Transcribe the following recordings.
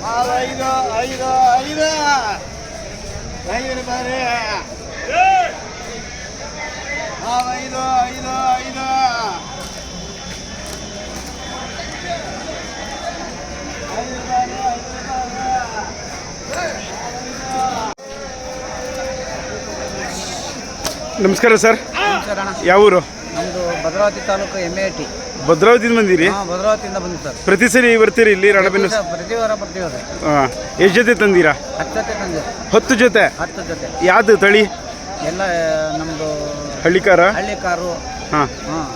ಐದು ಐದು ಐದು ಐದು ಬಾರಿ ಐದು ಐದು ಐದು ನಮಸ್ಕಾರ ಸರ್. ನಮಸ್ಕಾರ ಅಣ್ಣ. ಯಾವ ಊರು? ನಮ್ಮದು ಭದ್ರಾವತಿ ತಾಲೂಕು MAT. ಭದ್ರಾವತಿಯಿಂದ ಬಂದಿರಿ? ಭದ್ರಾವತಿಯಿಂದ ಬಂದಿವಿ ಸರ್. ಪ್ರತಿ ಸರಿ ಬರ್ತೀರಿ ಇಲ್ಲಿ ರಾಣೆಬೆನ್ನೂರು? ಪ್ರತಿ ವಾರ ಬರ್ತೀವಿ ಸರ್. ಹಾಂ. ಎಷ್ಟು ಜೊತೆ ತಂದಿರಾ? 10 ಜೊತೆ ತಂದಿವಿ. 10 ಜೊತೆ? 10 ಜೊತೆ. ಯಾವುದು ತಳಿ? ಎಲ್ಲ ನಮ್ಮದು ಹಳ್ಳಿಕಾರ? ಹಳ್ಳಿಕಾರು. ಹಾಂ ಹಾಂ,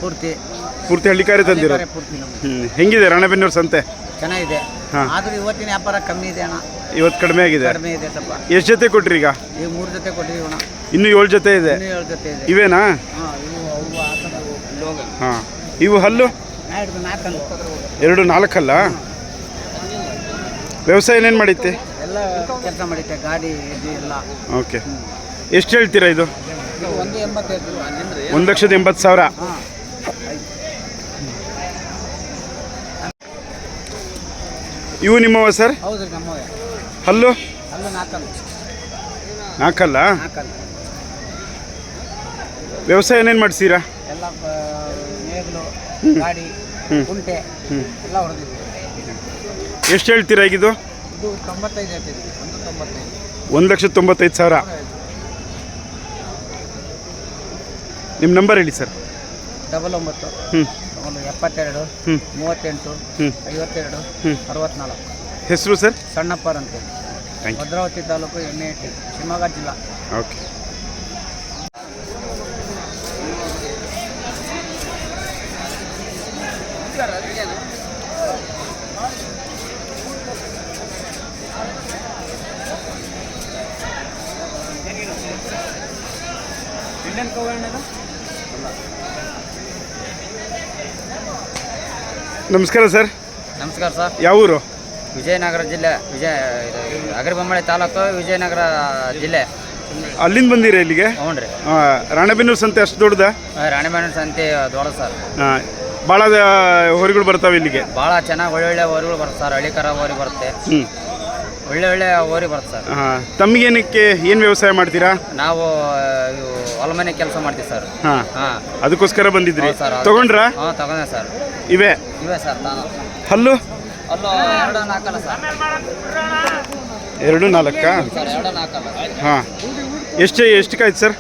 ಪೂರ್ತಿ ಹಳ್ಳಿಕಾರೇ ತಂದಿರೋ? ಪೂರ್ತಿ ನಮ್ಮದು. ಹೆಂಗಿದೆ ರಾಣೆಬೆನ್ನೂರು ಸಂತೆ? ಚೆನ್ನಾಗಿದೆ. ಹಾಂ. ಆದರೂ ಇವತ್ತಿನ ವ್ಯಾಪಾರ ಕಮ್ಮಿ ಇದೆ ಅಣ್ಣ. ಇವತ್ತು ಕಡಿಮೆ ಆಗಿದೆ? ಕಡಿಮೆ ಇದೆ ಸ್ವಲ್ಪ. ಎಷ್ಟು ಜೊತೆ ಕೊಟ್ರಿ ಈಗ? ಈಗ 3 ಜೊತೆ ಕೊಟ್ಟಿದ್ದೀವಿ ಅಣ್ಣ. ಇನ್ನೂ 7 ಜೊತೆ ಇದೆ? ಇನ್ನೂ 7 ಜೊತೆ ಇದೆ. ಇವೇನಾ? ಹಾಂ, ಇವು ಅವು ಆ ಕಡೆ ಹಾಂ. ಇವು ಹಲ್ಲು? 4 ಎರಡು 4 ಅಲ್ಲ? ವ್ಯವಸಾಯ ಏನೇನು ಮಾಡೈತೆ? ಎಲ್ಲ ಕೆಲಸ ಮಾಡಿದ್ದೆ, ಗಾಡಿ ಇದು ಎಲ್ಲ. ಓಕೆ. ಎಷ್ಟು ಹೇಳ್ತೀರಾ ಇದು? 1,80,000. 1,80,000. ಹಾಂ. ಇವು ನಿಮ್ಮವ ಸರ್? ಹೌದು ರೀ, ನಮ್ಮವೇ. ಹಲ್ಲು? ಅಲ್ಲೂ 4 4 4 ವ್ಯವಸಾಯ ಏನೇನು ಮಾಡಿಸಿರಾ? ಎಲ್ಲ ನೇಗಿಲು, ಗಾಡಿ, ಕುಂಟೆ ಎಲ್ಲ ಹೊಡೆದಿದ್ವಿ. ಎಷ್ಟು ಹೇಳ್ತೀರಾ ಈಗಿದು? ಇದು 95 ಹೇಳ್ತಿದ್ವಿ. 195. 1,95,000. ನಿಮ್ಮ ನಂಬರ್ ಹೇಳಿ ಸರ್. 99 72 38 52 64. ಹೆಸರು ಸರ್? ಸಣ್ಣಪ್ಪರ್ ಅಂತ. Thank you. Bhadravati taluk MAT, Shivamogga ಜಿಲ್ಲಾ. ಓಕೆ. ನಮಸ್ಕಾರ ಸರ್. ನಮಸ್ಕಾರ ಸರ್. ಯಾವ ಊರು? ವಿಜಯನಗರ ಜಿಲ್ಲೆ, ಅಗರಿಬೊಮ್ಮಳೆ ತಾಲೂಕು, ವಿಜಯನಗರ ಜಿಲ್ಲೆ. ಅಲ್ಲಿಂದ ಬಂದಿರಿ ಇಲ್ಲಿಗೆ? ಹ್ಞೂ ರೀ. ರಾಣೆಬೆನ್ನೂರು ಸಂತೆ ಅಷ್ಟು ದೊಡ್ಡದ? ರಾಣೆಬೆನ್ನೂರು ಸಂತೆ ದೊಡ್ಡ ಸರ್. ಭಾಳ ಹೊರಿಗಳು ಬರ್ತಾವೆ ಇಲ್ಲಿಗೆ? ಭಾಳ ಚೆನ್ನಾಗಿ ಒಳ್ಳೊಳ್ಳೆ ಓರಿಗಳು ಬರುತ್ತೆ ಸರ್. ಹಳ್ಳಿಕರ ಓರಿ ಬರುತ್ತೆ, ಒಳ್ಳೆ ಓರಿ ಬರುತ್ತೆ ಸರ್. ಹಾಂ. ತಮಗೇನಕ್ಕೆ ಏನು ವ್ಯವಸಾಯ ಮಾಡ್ತೀರಾ? ನಾವು ಹೊಲಮನೆ ಕೆಲಸ ಮಾಡ್ತೀವಿ ಸರ್. ಹಾಂ ಹಾಂ, ಅದಕ್ಕೋಸ್ಕರ ಬಂದಿದ್ರಿ? ಸರ್. ತಗೊಂಡ್ರಾ? ಹಾಂ, ತಗೊಂಡೆ ಸರ್. ಇವೆ ಸರ್ ತಾನು. ಹಲ್ಲು? ಅಲ್ಲೂ 2 4 ಸರ್. 2 4 ಸರ್, 2 4. ಹಾಂ. ಎಷ್ಟಕ್ಕಾಯ್ತು ಸರ್?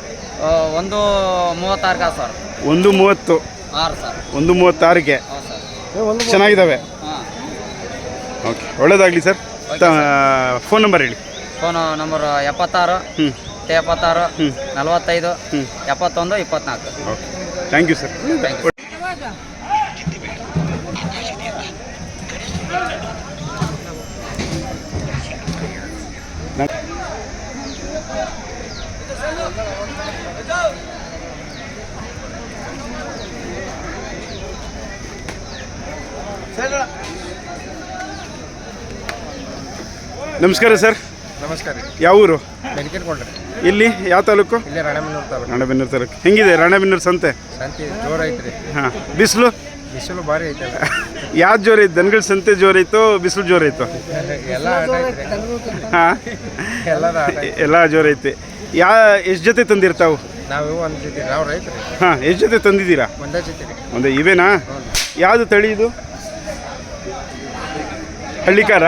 1.36 ಸರ್. 1.30. 6 ಸರ್. 1.36ಗೆ ಹೌದು ಸರ್. ಚೆನ್ನಾಗಿದ್ದಾವೆ. ಹಾಂ, ಓಕೆ, ಒಳ್ಳೇದಾಗಲಿ ಸರ್. ಫೋನ್ ನಂಬರ್ ಹೇಳಿ. Phone number 76 76 45 71 24. Okay, thank you sir. Thank you. ನಮಸ್ಕಾರ ಸರ್. ನಮಸ್ಕಾರ. ಯಾವ ಊರು? ಬೆಂಕಿಟ್ಕೊಂಡ್ರೆ. ಇಲ್ಲಿ ಯಾವ ತಾಲೂಕು? ಇಲ್ಲೇ ರಾಣೆಬೆನ್ನೂರು ತಾಲೂಕು. ರಾಣೆಬೆನ್ನೂರು ತಾಲೂಕು. ಹೆಂಗಿದೆ ರಾಣೆಬೆನ್ನೂರು ಸಂತೆ? ಸಂತೆ ಜೋರು ಐತ್ರಿ. ಹಾಂ. ಬಿಸಿಲು ಭಾರಿ ಐತಲ್ಲ? ಯಾವ್ದು ಜೋರು ಐತೆ? ದನಗಳ ಸಂತೆ ಜೋರೈತೋ ಬಿಸಿಲು ಜೋರೈತೋ? ಎಲ್ಲ ಆಟ ಐತ್ರಿ. ಹಾಂ, ಎಲ್ಲದ ಆಟ ಐತಿ. ಎಲ್ಲ ಜೋರೈತೆ. ಎಷ್ಟು ಜೊತೆ ತಂದಿರ್ತಾವು? ನಾವು ಒಂದು ಜೊತೆ, ನಾವು ರೈತರಿ. ಹಾಂ. ಎಷ್ಟು ಜೊತೆ ತಂದಿದ್ದೀರಾ? ಒಂದೇ ಜೊತೆ ರೀ. ಒಂದು ಇವೇನಾ? ಯಾವುದು ತಳಿ ಇದು? ಹಳ್ಳಿಕಾರ?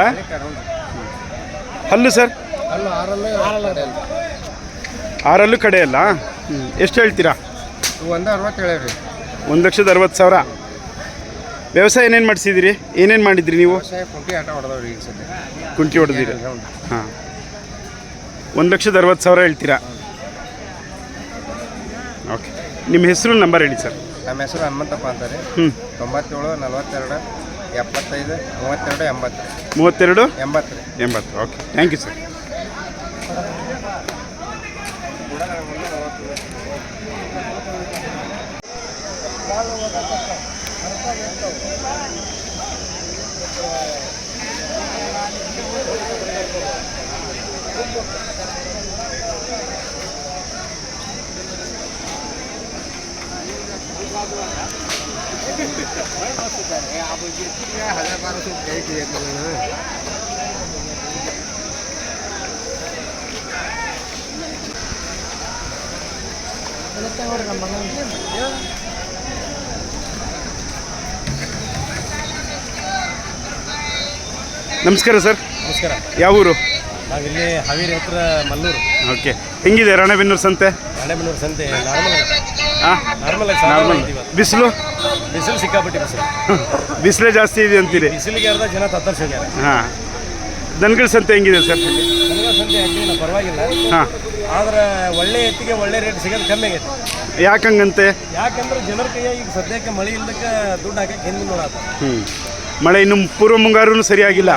ಹಲ್ಲು ಸರ್? ಅಲ್ಲೂ 6 ಕಡೆ ಅಲ್ಲ? ಎಷ್ಟು ಹೇಳ್ತೀರಾ? 1.60 ಹೇಳೀರಿ. 1,60,000. ವ್ಯವಸಾಯ ಏನೇನು ಮಾಡಿಸಿದಿರಿ? ಏನೇನು ಮಾಡಿದ್ರಿ ನೀವು? ಕುಂಟಿ ಆಟ ಹೊಡೆದವ್ರಿ ಈಗ ಸದ್ಯ. ಕುಂಟಿ ಹೊಡೆದಿರಿ? ಹಾಂ. 1,60,000 ಹೇಳ್ತೀರಾ? ಓಕೆ. ನಿಮ್ಮ ಹೆಸರು ನಂಬರ್ ಹೇಳಿ ಸರ್. ನಮ್ಮ ಹೆಸರು ಹನುಮಂತಪ್ಪ ಅಂತಾರೆ. 97 42 75 32 80. 32 80 ರೀ. 80. Okay, thank you sir. ನಮಸ್ಕಾರ ಸರ್. ನಮಸ್ಕಾರ. ಯಾವ ಊರು? ನಾವಿಲ್ಲಿ ಹಾವೇರಿ ಹತ್ರ ಮಲ್ಲೂರು. ಓಕೆ, ಹೆಂಗಿದೆ ರಾಣೆಬೆನ್ನೂರು ಸಂತೆ? ರಾಣೆಬೆನ್ನೂರು ಸಂತೆ ಹಾಂ, ನಾರ್ಮಲ್ ನಾರ್ಮಲ್. ಬಿಸಿಲು ಬಿಸಿಲು ಸಿಕ್ಕಾಪಟ್ಟಿ ಬಿಸಿಲೇ ಜಾಸ್ತಿ ಇದೆ ಅಂತೀರಿ? ಬಿಸಿಲಿಗೆ ಅರ್ಧ ಜನ ತತ್ತರಿಸಿ ಹೋಗ್ಯಾರ. ಹಾಂ, ದನಗಳ ಸಂತೆ ಹೆಂಗಿದೆ ಸರ್? ನನಗೆ ಸಂತೆ ಹಾಕಿ ಪರವಾಗಿಲ್ಲ, ಹಾಂ, ಆದ್ರೆ ಒಳ್ಳೆ ಎತ್ತಿಗೆ ಒಳ್ಳೆ ರೇಟ್ ಸಿಗೋದು ಕಮ್ಮಿ ಆಗೈತೆ. ಯಾಕಂಗಂತೆ? ಯಾಕಂದ್ರೆ ಜನರ ಕೈಯ ಈಗ ಸದ್ಯಕ್ಕೆ ಮಳೆ ಇಲ್ಲದಕ್ಕೆ ದುಡ್ಡು ಹಾಕಕ್ಕೆ ಹಿಂದೆ ನೋಡತ್ತ. ಮಳೆ ಇನ್ನು ಪೂರ್ವ ಮುಂಗಾರು ಸರಿಯಾಗಿಲ್ಲ.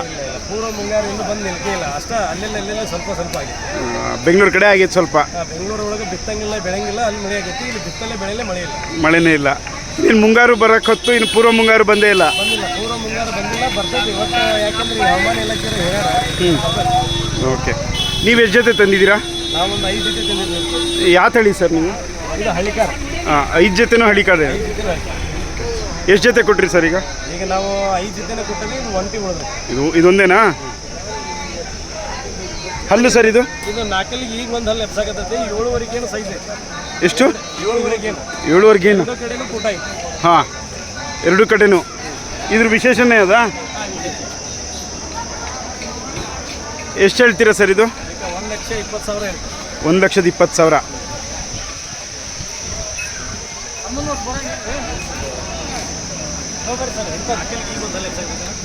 ಪೂರ್ವ ಮುಂಗಾರು ಇನ್ನೂ ಬಂದು ನಿಲ್ಕೆ ಇಲ್ಲ, ಅಷ್ಟ ಅಲ್ಲೆಲ್ಲ ಸ್ವಲ್ಪ ಆಗಿದೆ. ಬೆಂಗಳೂರು ಕಡೆ ಆಗೈತೆ ಸ್ವಲ್ಪ. ಬೆಂಗಳೂರು ಒಳಗೆ ಬಿತ್ತಂಗಿಲ್ಲ ಬೆಳೆಯಂಗಿಲ್ಲ, ಅಲ್ಲಿ ಮಳೆ ಆಗೈತಿ. ಇಲ್ಲಿ ಬಿತ್ತಲ್ಲೇ ಬೆಳೆಯಲ್ಲೇ ಮಳೆ ಇಲ್ಲ, ಮಳೆನೇ ಇಲ್ಲ. ಇನ್ನು ಮುಂಗಾರು ಬರಕ್ಕೆ ಹೊತ್ತು, ಇನ್ನು ಪೂರ್ವ ಮುಂಗಾರು ಬಂದೇ ಇಲ್ಲ. ಬಂದಿಲ್ಲ, ಪೂರ್ವ ಮುಂಗಾರು ಬಂದಿಲ್ಲ, ಬರ್ತೈತಿ ಇವತ್ತು. ಯಾಕಂದ್ರೆ ಈ ಹವಾಮಾನ ಇಲಾಖೆ ಹೇಳ್ಯಾರ. ಓಕೆ, ನೀವು ಎಷ್ಟು ಜೊತೆ ತಂದಿದ್ದೀರಾ? ನಾವೊಂದು 5 ಜೊತೆ ತಂದಿದ್ದೀವಿ. ಯಾವ ತಳಿ ಸರ್ ನೀವು? ಇದು ಹಳ್ಳಿಕಾರ. 5 ಜೊತೆನೂ ಹಳಿಕಾರೆ. 5 ಜೊತೆ ಎಷ್ಟು ಜೊತೆ ಕೊಟ್ರಿ ಸರ್ ಈಗ? ಈಗ ನಾವು 5 ಜೊತೆನೇ ಕೊಟ್ಟಿವಿ, ಇದು ಒಂಟಿ ಉಳಿದ್ರಿ. ಇದೊಂದೇನಾ ಹಲ್ಲು ಸರ್? ಇದು ನಾಲ್ಕಲ್ಲಿಗೆ ಈಗ ಒಂದು ಹಲ್ಲು ಎಪ್ಸಾಕತ್ತೈತಿ. 7ವರೆಗೇನು ಸೈಜ್ ಐತಿ. ಎಷ್ಟು? 7ವರೆಗೇನು. 7ವರೆಗೇನು? ಎರಡು ಕಡೆನೂ ಕೂಟ ಐತಿ. ಹಾಂ, ಎರಡು ಕಡೆನೂ. ಇದ್ರ ವಿಶೇಷನೇ ಅದ? ಎಷ್ಟು ಹೇಳ್ತೀರಾ ಸರ್ ಇದು? 1,20,000 ಹೇಳ್ತೀವಿ. 1,20,000.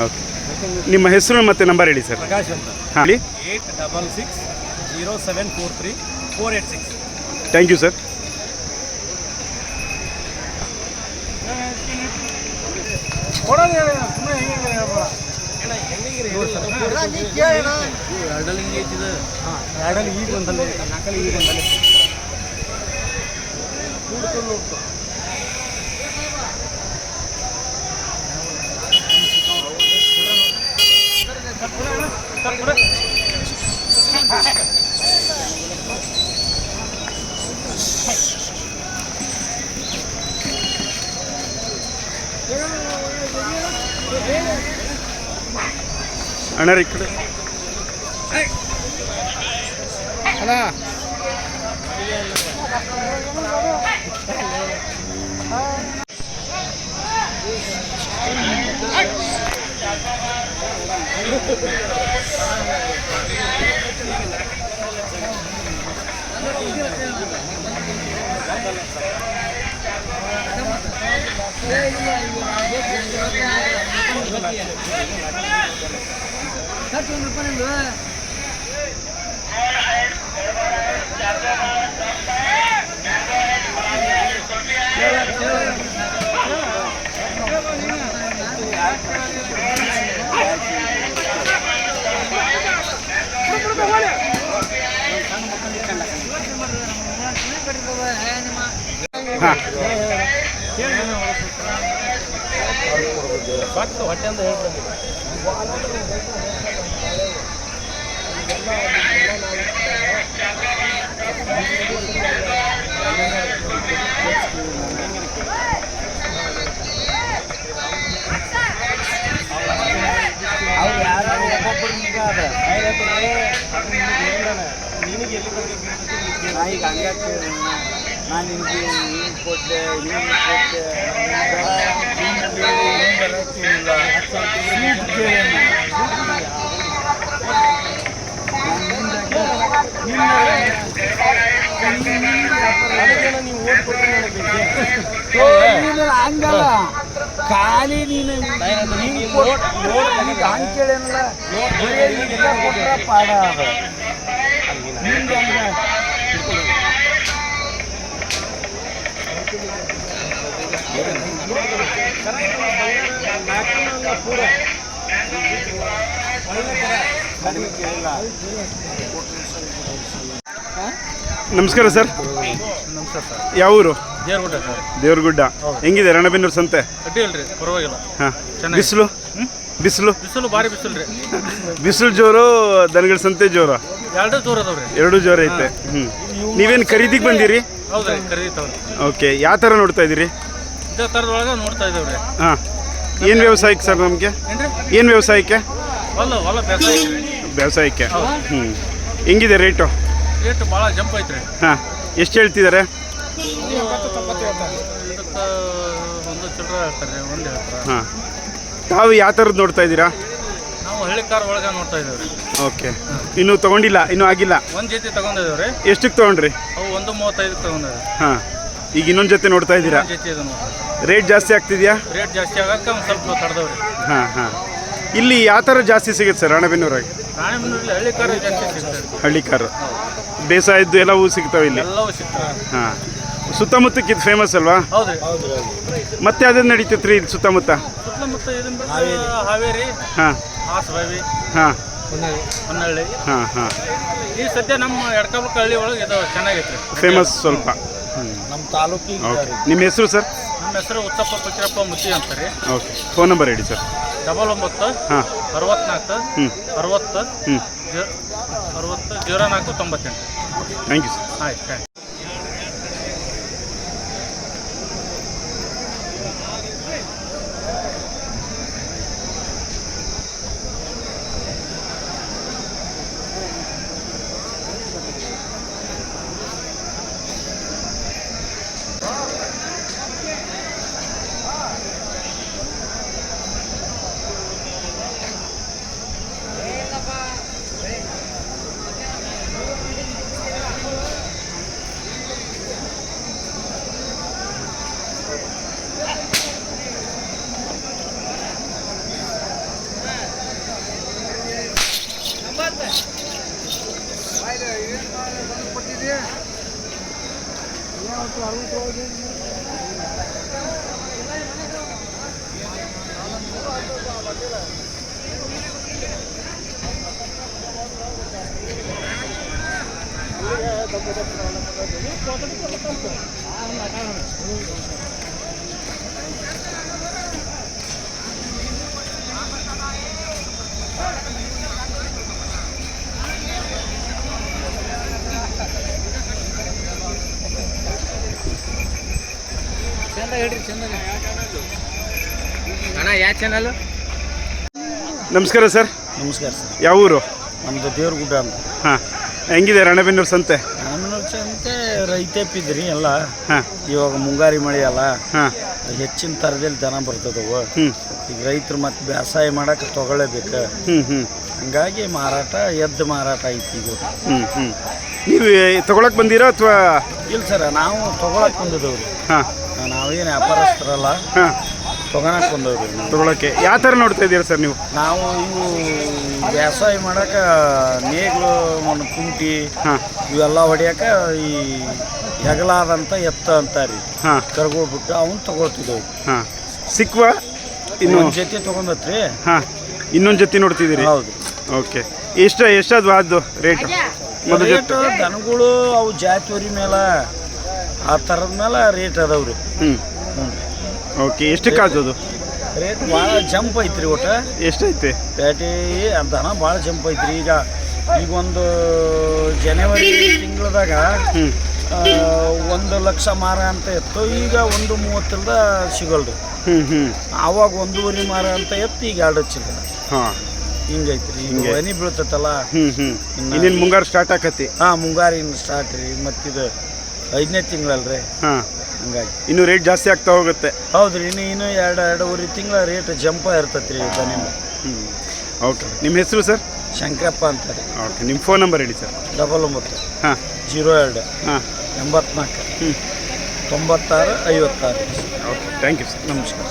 ಓಕೆ, ನಿಮ್ಮ ಹೆಸರು ಮತ್ತು ನಂಬರ್ ಹೇಳಿ ಸರ್. ಪ್ರಕಾಶ್ ಅಂತ. ಹಾಂ, 8660743486. Thank you sir. ಎರಡಲ್ಲಿ ಈಗ ಒಂದಲ್ಲಿ, ನಾಲ್ಕಲ್ಲಿ ಈಗ ಒಂದಲ್ಲಿ. ಅಣ್ಣ ಈ ಕಡೆ ಹೊಟ್ಟೆ ಅಂತ ಹೇಳ್ತಾರೆ. ನಿನಗೆ ಎಲ್ಲಿ ಈಗ ಹಂಗಾಗ್ತದೆ. ನಾನು ನಿನಗೆ ಹಿಂಗೆ ಕೊಟ್ಟೆ, ಹಿಂಗೆ ಕೊಟ್ಟೆ, ಹಂಗಲ್ಲ ಖಾಲಿ ನೀನು ಹಂಗೆ ಕೇಳೇನಲ್ಲ ಕೊಟ್ರೆ ಪಾಡ ನಿಂಗೆ ಹಂಗ ನಮಸ್ಕಾರ ಸರ್. ನಮಸ್ಕಾರ ಸರ್. ಯಾವ ಊರು? ದೇವ್ರಗುಡ್ಡ ಸರ್. ದೇವ್ರಗುಡ್ಡ. ಹೆಂಗಿದೆ ರಾಣೆಬೆನ್ನೂರು ಸಂತೆ? ಅಡ್ಡಿ ಅಲ್ರಿ, ಪರವಾಗಿಲ್ಲ. ಹಾಂ, ಬಿಸಿಲು ಬಿಸಿಲು ಬಿಸಿಲು ಭಾರಿ ಬಿಸಿಲು ರೀ. ಬಿಸಿಲು ಜೋರು, ದನಗಳ ಸಂತೆ ಜೋರು? ಎರಡು ಜೋರು ಅದಾವ್ರಿ. ಎರಡು ಜೋರು ಐತೆ. ನೀವೇನು ಖರೀದಿಗೆ ಬಂದಿರಿ? ಹೌದ್ರಿ, ಖರೀದಿತಾವ್ರಿ. ಓಕೆ, ಯಾವ ಥರ ನೋಡ್ತಾ ಇದ್ದೀರಿ? ಇದೇ ಥರದೊಳಗೆ ನೋಡ್ತಾ ಇದ್ದೇವ್ರಿ. ಹಾಂ, ಏನು ವ್ಯವಸಾಯಕ್ಕೆ ಸರ್ ನಮಗೆ? ಏನು ವ್ಯವಸಾಯಕ್ಕೆ? ಹೊಲ ಬೇಸಾಯ ವ್ಯವಸಾಯಕ್ಕೆ. ಹ್ಞೂ. ಹೆಂಗಿದೆ ರೇಟು? ರೇಟ್ ಭಾಳ ಜಂಪ್ ಐತ್ರಿ. ಹಾಂ, ಎಷ್ಟು ಹೇಳ್ತಿದ್ದಾರೆ? ಇದಕ್ಕೆ ಒಂದು ಚಿಲ್ಲರೆ ಹೇಳ್ತಾರೆ, ಒಂದು ಹೇಳ್ತಾರೆ. ಹಾಂ, ತಾವು ಯಾವ ಥರದ್ದು ನೋಡ್ತಾ ಇದ್ದೀರಾ? ನಾವು ಹಳ್ಳಿ ಕಾರ್ ಒಳಗೆ ನೋಡ್ತಾ ಇದ್ದೇವೆ. ಓಕೆ, ಇನ್ನೂ ತೊಗೊಂಡಿಲ್ಲ, ಇನ್ನೂ ಆಗಿಲ್ಲ? ಒಂದು ಜೊತೆ ತಗೊಂಡಿದ್ದೇವೆ ರೀ. ಎಷ್ಟಕ್ಕೆ ತೊಗೊಂಡ್ರಿ? ಅವು 1.35 ತಗೊಂಡಿದ್ದೇವೆ. ಹಾಂ, ಈಗ ಇನ್ನೊಂದು ಜೊತೆ ನೋಡ್ತಾ ಇದ್ದೀರಾ? ಜೊತೆ ಇದೆ ನೋಡಿ. ರೇಟ್ ಜಾಸ್ತಿ ಆಗ್ತಿದೆಯಾ? ರೇಟ್ ಜಾಸ್ತಿ ಆಗಕ್ಕೆ ಒಂದು ಸ್ವಲ್ಪ ತಡೆದವ್ರಿ. ಹಾಂ ಹಾಂ. ಇಲ್ಲಿ ಯಾವ ಥರ ಜಾಸ್ತಿ ಸಿಗುತ್ತೆ ಸರ್ ರಾಣೆಬೆನ್ನೂರಾಗೆ? ರಾಣೆಬೆನ್ನೂರಲ್ಲಿ ಹಳ್ಳಿ ಕಾರ್ ಜಾಸ್ತಿ ಸಿಗ್ತದೆ. ಹಳ್ಳಿ ಕಾರು, ಬೇಸಾಯದ್ದು ಎಲ್ಲವೂ ಸಿಗ್ತಾವೆ ಇಲ್ಲಿ? ಎಲ್ಲವೂ ಸಿಗ್ತವೆ. ಹಾಂ, ಸುತ್ತಮುತ್ತಕ್ಕೆ ಇದು ಫೇಮಸ್ ಅಲ್ವಾ? ಹೌದ್ರಿ. ಮತ್ತೆ ಅದೇನು ನಡೀತೈತೆ ರೀ ಇಲ್ಲಿ ಸುತ್ತಮುತ್ತ? ಸುತ್ತಮುತ್ತ ಇದನ್ನ ಹಾವೇರಿ, ಹಾಂ ಹಾಸಬಾವಿ, ಹಾಂ, ಹೊನ್ನಳ್ಳಿ. ಹಾಂ ಹಾಂ. ಈ ಸದ್ಯ ನಮ್ಮ ಎಡ್ಕಬಳಕ ಹಳ್ಳಿ ಒಳಗೆ ಇದು ಚೆನ್ನಾಗೈತೆ. ಫೇಮಸ್ ಸ್ವಲ್ಪ. ನಮ್ಮ ತಾಲೂಕಿಗೆ. ಓಕೆ, ನಿಮ್ಮ ಹೆಸರು ಸರ್? ನಮ್ಮ ಹೆಸರು ಉತ್ತಪ್ಪ ಪುಚ್ಚರಪ್ಪ ಮುತ್ತಿ ಅಂತಾರೆ. ಓಕೆ, ಫೋನ್ ನಂಬರ್ ಹೇಳಿ ಸರ್. 99 ಹಾಂ 64 ಹ್ಞೂ 60 ಹ್ಞೂ 60 04 98. Thank you sir. ಆಯ್ತು, ಥ್ಯಾಂಕ್ ಯು. ಅಣ್ಣ, ಯಾವ ಚಾನಲ್? ನಮಸ್ಕಾರ ಸರ್. ನಮಸ್ಕಾರ ಸರ್. ಯಾವ ಊರು? ನಮ್ಮದು ದೇವ್ರಗುಡ್ಡ ಅಂತ. ಹಾಂ, ಹೆಂಗಿದೆ ರಾಣೆಬೆನ್ನೂರು ಸಂತೆ? ಅಂತೆ ರೈತಪ್ಪಿದ್ರಿ ಎಲ್ಲ. ಹಾಂ, ಇವಾಗ ಮುಂಗಾರಿ ಮಳೆ ಅಲ್ಲ, ಹಾಂ, ಹೆಚ್ಚಿನ ಥರದಲ್ಲಿ ದನ ಬರ್ತದವು. ಹ್ಞೂ ಈಗ ರೈತರು ಮತ್ತೆ ಬೇಸಾಯ ಮಾಡಕ್ಕೆ ತಗೊಳ್ಳೇಬೇಕು. ಹ್ಞೂ ಹ್ಞೂ ಹಂಗಾಗಿ ಮಾರಾಟ ಎದ್ದು ಮಾರಾಟ ಐತಿ ಈಗ. ಹ್ಞೂ ಹ್ಞೂ. ನೀವು ತೊಗೊಳಕ್ಕೆ ಬಂದಿರಾ ಅಥವಾ? ಇಲ್ಲ ಸರ್, ನಾವು ತೊಗೊಳಕ್ಕೆ ಬಂದಿದ್ದೇವ್ರಿ. ಹಾಂ, ನಾವೇನು ವ್ಯಾಪಾರಸ್ಥರಲ್ಲ, ಹಾಂ, ತೊಗೊಳಕ್ಕೆ ಬಂದವ್ರಿ. ತೊಗೊಳಕ್ಕೆ ಯಾವ ಥರ ನೋಡ್ತಾ ಇದ್ದೀರಾ ಸರ್ ನೀವು? ನಾವು ಇವು ವ್ಯವಸಾಯ ಮಾಡಕ್ಕೆ ನೇಗ್ಲು, ಒಂದು ಕುಂಟಿ, ಹಾಂ, ಇವೆಲ್ಲ ಹೊಡಿಯಕ್ಕೆ ಈ ಹೆಗಲಾದಂಥ ಎತ್ತ ಅಂತಾರ್ರಿ. ಹಾಂ, ಕರ್ಗೋಳು ಬಿಟ್ಟು ಅವನ್ನ ತೊಗೊಳ್ತಿದ್ದೇವೆ. ಹಾಂ, ಸಿಕ್ವಾ? ಇನ್ನೊಂದು ಜೊತೆ ತೊಗೊಂಡತ್ರಿ. ಹಾಂ, ಇನ್ನೊಂದು ಜೊತೆ ನೋಡ್ತಿದ್ದೀರಿ? ಹೌದು. ಓಕೆ, ಎಷ್ಟದು ಅದು ರೇಟು? ರೇಟು ದನಗಳು ಅವು ಜಾತಿವರಿ ಮೇಲೆ ಆ ಥರದ ಮೇಲೆ ರೇಟ್ ಅದಾವ್ರಿ. ಹ್ಞೂ ಓಕೆ, ಎಷ್ಟಕ್ಕೆ ಅದು ರೇಟ್ ಭಾಳ ಜಂಪ್ ಐತ್ರಿ. ಒಟ್ಟು ಎಷ್ಟೈತೆ ಪೇಟೆ ದನ ಭಾಳ ಜಂಪ್ ಐತ್ರಿ. ಈಗ ಒಂದು ಜನವರಿ ತಿಂಗಳದಾಗ 1 ಲಕ್ಷ ಮಾರ ಅಂತ ಇತ್ತು, ಈಗ 1.30 ಸಿಗಲ್ರಿ. ಆವಾಗ 1.5 ಮಾರ ಅಂತ ಎತ್ತು, ಈಗ 2 ಚಿಲ್ಲರೆ. ಹಾಂ, ಹಿಂಗೈತ್ರಿ. ಈಗ ಹನಿ ಬೀಳ್ತೈತಲ್ಲ. ಇನ್ನೇನು ಮುಂಗಾರು ಸ್ಟಾರ್ಟ್ ಆಕತಿ? ಹಾಂ, ಮುಂಗಾರು ಇನ್ನು ಸ್ಟಾರ್ಟ್ ರೀ. ಮತ್ತಿದು 5ನೇ ತಿಂಗಳಲ್ರಿ. ಹಾಂ, ಹಂಗಾಗಿ ಇನ್ನೂ ರೇಟ್ ಜಾಸ್ತಿ ಆಗ್ತಾ ಹೋಗುತ್ತೆ. ಹೌದ್ರಿ, ಇನ್ನೂ 2.5 ತಿಂಗಳ ರೇಟ್ ಜಂಪ ಇರ್ತೈತೆ ರೀ ದನಿಂದ. ಓಕೆ, ನಿಮ್ಮ ಹೆಸರು ಸರ್? ಶಂಕರಪ್ಪ ಅಂತಾರೆ. ಓಕೆ, ನಿಮ್ಮ ಫೋನ್ ನಂಬರ್ ಹೇಳಿ ಸರ್. 99 ಹಾಂ 02 ಹಾಂ 84 96 56. Okay, thank you sir. ನಮಸ್ಕಾರ.